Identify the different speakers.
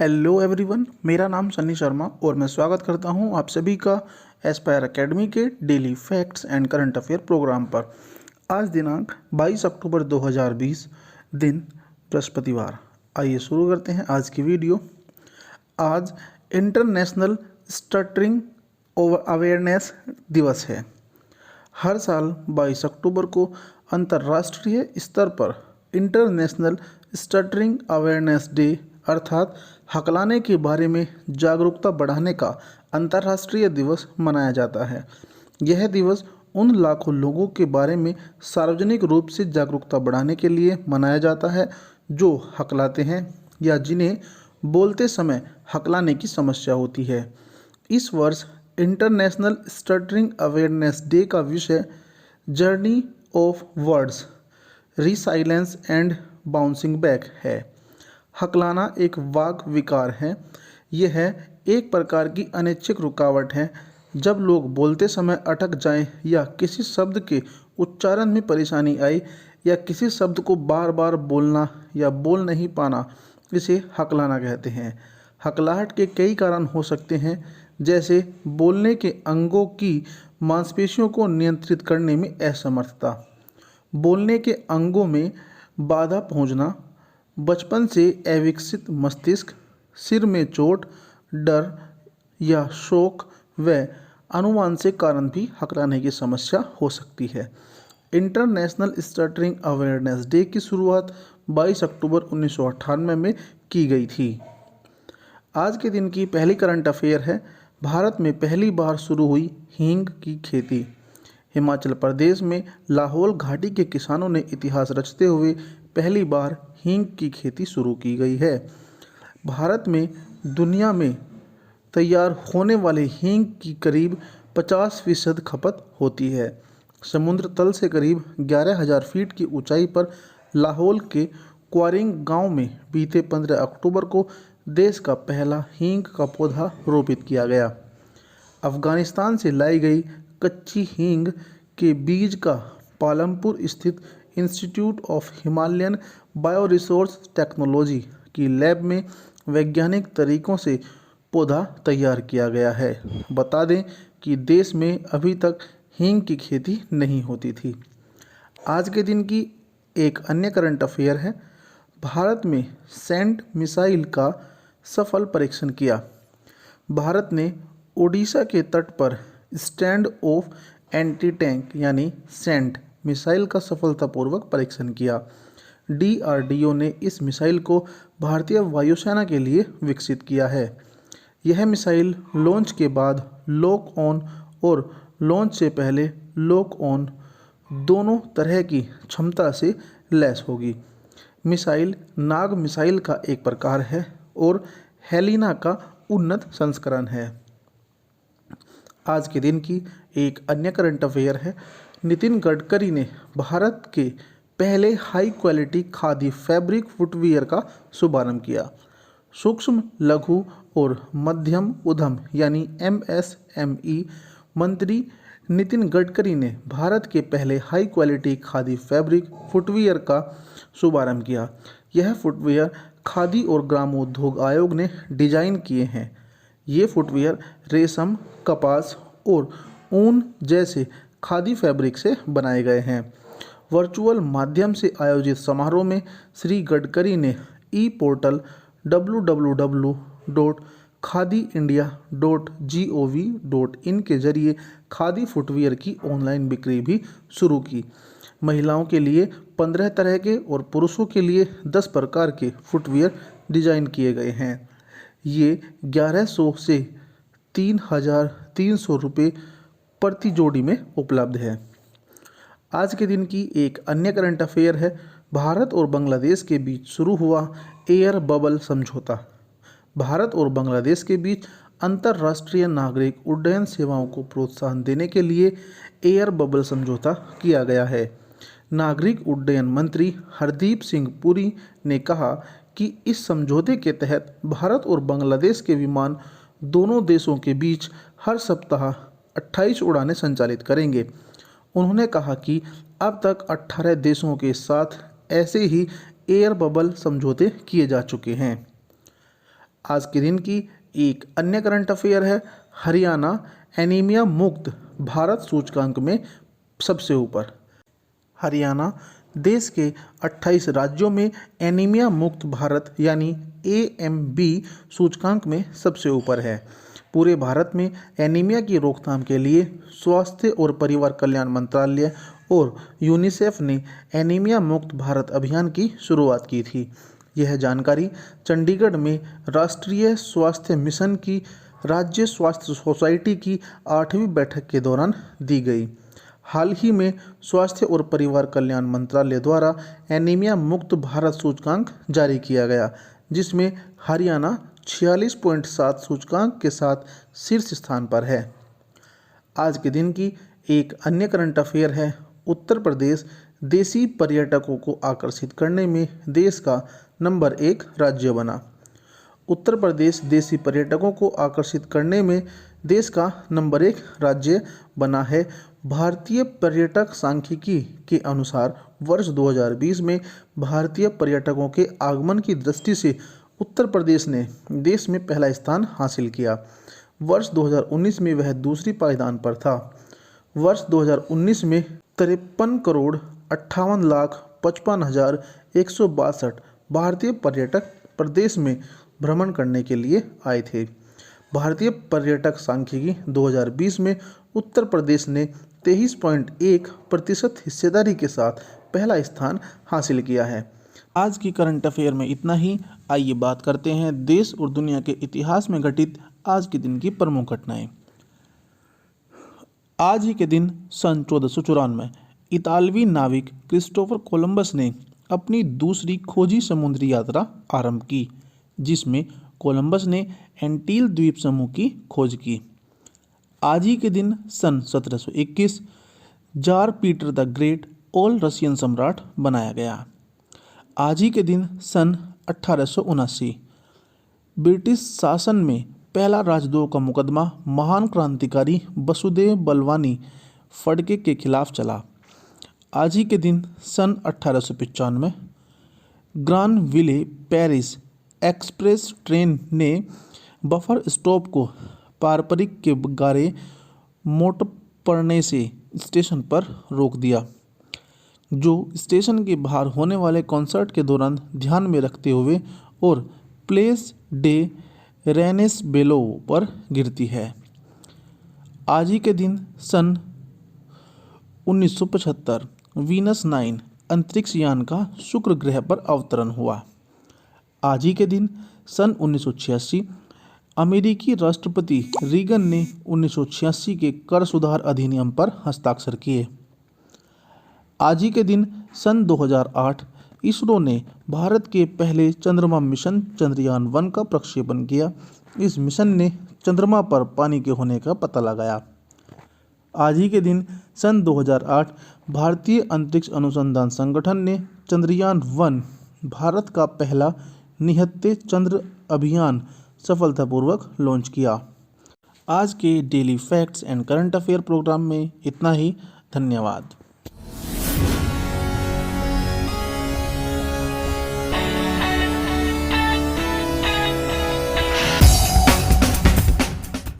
Speaker 1: Hello everyone, मेरा नाम सन्नी शर्मा और मैं स्वागत करता हूं आप सभी का एस्पायर एकेडमी के daily facts and current affair program पर। आज दिनांक 22 अक्टूबर 2020, दिन बृहस्पतिवार। आइए शुरू करते हैं आज की वीडियो। आज इंटरनेशनल स्टटरिंग अवेयरनेस दिवस है। हर साल 22 अक्टूबर को अंतर्राष्ट्रीय स्तर पर इंटरनेशनल स्टटरिंग अवेयरनेस डे अर्थात हकलाने के बारे में जागरूकता बढ़ाने का अंतर्राष्ट्रीय दिवस मनाया जाता है। यह दिवस उन लाखों लोगों के बारे में सार्वजनिक रूप से जागरूकता बढ़ाने के लिए मनाया जाता है जो हकलाते हैं या जिन्हें बोलते समय हकलाने की समस्या होती है। इस वर्ष इंटरनेशनल स्टटरिंग अवेयरनेस डे का विषय journey of words, resilience and bouncing back है। हकलाना एक वाक विकार है। यह एक प्रकार की अनैच्छिक रुकावट है जब लोग बोलते समय अटक जाएं या किसी शब्द के उच्चारण में परेशानी आए या किसी शब्द को बार बार बोलना या बोल नहीं पाना, इसे हकलाना कहते हैं। हकलाहट के कई कारण हो सकते हैं, जैसे बोलने के अंगों की मांसपेशियों को नियंत्रित करने में असमर्थता, बोलने के अंगों में बाधा पहुंचना, बचपन से अविकसित मस्तिष्क, सिर में चोट, डर या शोक व अनुवांशिक कारण भी हकलाने की समस्या हो सकती है। इंटरनेशनल स्टटरिंग अवेयरनेस डे की शुरुआत 22 अक्टूबर 1998 में की गई थी। आज के दिन की पहली करंट अफेयर है, भारत में पहली बार शुरू हुई हींग की खेती। हिमाचल प्रदेश में लाहौल घाटी के किसानों ने इतिहास रचते हुए पहली बार हींग की खेती शुरू की गई है। भारत में दुनिया में तैयार होने वाले हींग की करीब 50% खपत होती है। समुद्र तल से करीब 11,000 फीट की ऊंचाई पर लाहौल के क्वारिंग गांव में बीते 15 अक्टूबर को देश का पहला हींग का पौधा रोपित किया गया। अफगानिस्तान से लाई गई कच्ची हींग के बीज का पालमपुर स्थित इंस्टीट्यूट ऑफ हिमालयन बायोरिसोर्स टेक्नोलॉजी की लैब में वैज्ञानिक तरीकों से पौधा तैयार किया गया है। बता दें कि देश में अभी तक हींग की खेती नहीं होती थी। आज के दिन की एक अन्य करंट अफेयर है, भारत में सैंड मिसाइल का सफल परीक्षण किया। भारत ने ओडिशा के तट पर स्टैंड ऑफ एंटी टैंक यानी सैंड मिसाइल का सफलतापूर्वक परीक्षण किया। DRDO ने इस मिसाइल को भारतीय वायुसेना के लिए विकसित किया है। यह मिसाइल लॉन्च के बाद लॉक ऑन और लॉन्च से पहले लॉक ऑन दोनों तरह की क्षमता से लैस होगी। मिसाइल नाग मिसाइल का एक प्रकार है और हेलिना का उन्नत संस्करण है। आज के दिन की एक अन्य करंट अफेयर है, नितिन गडकरी ने भारत के पहले high quality khadi fabric footwear का शुभारंभ किया। सूक्ष्म लघु और मध्यम उद्यम यानी MSME मंत्री नितिन गडकरी ने भारत के पहले high quality khadi fabric footwear का शुभारंभ किया। यह फुटवियर खादी और ग्रामोद्योग आयोग ने डिजाइन किए हैं। ये फुटवियर रेशम, कपास और ऊन जैसे खादी फैब्रिक से बनाए गए हैं। वर्चुअल माध्यम से आयोजित समारोह में श्री गडकरी ने ई पोर्टल www.khadiindia.gov.in के जरिए खादी फुटवियर की ऑनलाइन बिक्री भी शुरू की। महिलाओं के लिए 15 तरह के और पुरुषों के लिए 10 प्रकार के फुटवियर डिजाइन किए गए हैं। ये 1100 से 3,300 रुपये प्रति जोड़ी में उपलब्ध है। आज के दिन की एक अन्य करंट अफेयर है, भारत और बांग्लादेश के बीच शुरू हुआ एयर बबल समझौता। भारत और बांग्लादेश के बीच अंतर्राष्ट्रीय नागरिक उड्डयन सेवाओं को प्रोत्साहन देने के लिए एयर बबल समझौता किया गया है। नागरिक उड्डयन मंत्री हरदीप सिंह पुरी ने कहा कि इस समझौते के तहत भारत और बांग्लादेश के विमान दोनों देशों के बीच हर सप्ताह 28 उड़ानें संचालित करेंगे। उन्होंने कहा कि अब तक 18 देशों के साथ ऐसे ही एयर बबल समझौते किए जा चुके हैं। आज के दिन की एक अन्य करंट अफेयर है, हरियाणा एनीमिया मुक्त भारत सूचकांक में सबसे ऊपर। हरियाणा देश के 28 राज्यों में एनीमिया मुक्त भारत यानी AMB सूचकांक में सबसे ऊपर है। पूरे भारत में एनीमिया की रोकथाम के लिए स्वास्थ्य और परिवार कल्याण मंत्रालय और यूनिसेफ ने एनीमिया मुक्त भारत अभियान की शुरुआत की थी। यह जानकारी चंडीगढ़ में राष्ट्रीय स्वास्थ्य मिशन की राज्य स्वास्थ्य सोसाइटी की 8वीं बैठक के दौरान दी गई। हाल ही में स्वास्थ्य और परिवार कल्याण मंत्रालय द्वारा एनीमिया मुक्त भारत सूचकांक जारी किया गया, जिसमें हरियाणा 46.7 सूचकांक के साथ शीर्ष स्थान पर है। आज के दिन की एक अन्य करंट अफेयर है, उत्तर प्रदेश देसी पर्यटकों को आकर्षित करने में देश का नंबर 1 राज्य बना। उत्तर प्रदेश देसी पर्यटकों को आकर्षित करने में देश का नंबर 1 राज्य बना है। भारतीय पर्यटक सांख्यिकी के अनुसार वर्ष 2020 में भारतीय पर्यटकों के आगमन की दृष्टि से उत्तर प्रदेश ने देश में पहला स्थान हासिल किया। वर्ष 2019 में वह दूसरी पायदान पर था। वर्ष 2019 में 53,58,55,162 भारतीय पर्यटक प्रदेश में भ्रमण करने के लिए आए थे। भारतीय पर्यटक सांख्यिकी 2020 में उत्तर प्रदेश ने 23.1% हिस्सेदारी के साथ पहला स्थान हासिल किया है। आज की करंट अफेयर में इतना ही। आइए बात करते हैं देश और दुनिया के इतिहास में घटित आज के दिन की प्रमुख घटनाएं। आज ही के दिन सन 1494 इतालवी नाविक क्रिस्टोफर कोलंबस ने अपनी दूसरी खोजी समुद्री यात्रा आरंभ की, जिसमें कोलंबस ने एंटील द्वीप समूह की खोज की। आज ही के दिन सन 1721 jar Peter the great all Russian सम्राट बनाया गया। आज ही के दिन सन 1879 ब्रिटिश शासन में पहला राजद्रोह का मुकदमा महान क्रांतिकारी वसुदेव बलवानी फड़के के खिलाफ चला। आज ही के दिन सन 1895 ग्रान विले पेरिस एक्सप्रेस ट्रेन ने बफर स्टॉप को पारंपरिक के गारे मोंटपर्नेसे स्टेशन पर रोक दिया, जो स्टेशन के बाहर होने वाले कॉन्सर्ट के दौरान ध्यान में रखते हुए और प्लेस डे रेनेसबेलो पर गिरती है। आज ही के दिन सन 1975 वीनस 9 अंतरिक्ष यान का शुक्र ग्रह पर अवतरण हुआ। आज ही के दिन सन 1986 अमेरिकी राष्ट्रपति रीगन ने 1986 के कर सुधार अधिनियम पर हस्ताक्षर किए। आज ही के दिन सन 2008 इसरो ने भारत के पहले चंद्रमा मिशन चंद्रयान 1 का प्रक्षेपण किया। इस मिशन ने चंद्रमा पर पानी के होने का पता लगाया। आज ही के दिन सन 2008 भारतीय अंतरिक्ष अनुसंधान संगठन ने चंद्रयान 1 भारत का पहला निहत्थे चंद्र अभियान सफलतापूर्वक लॉन्च किया। आज के daily facts and current affair program में इतना ही। धन्यवाद।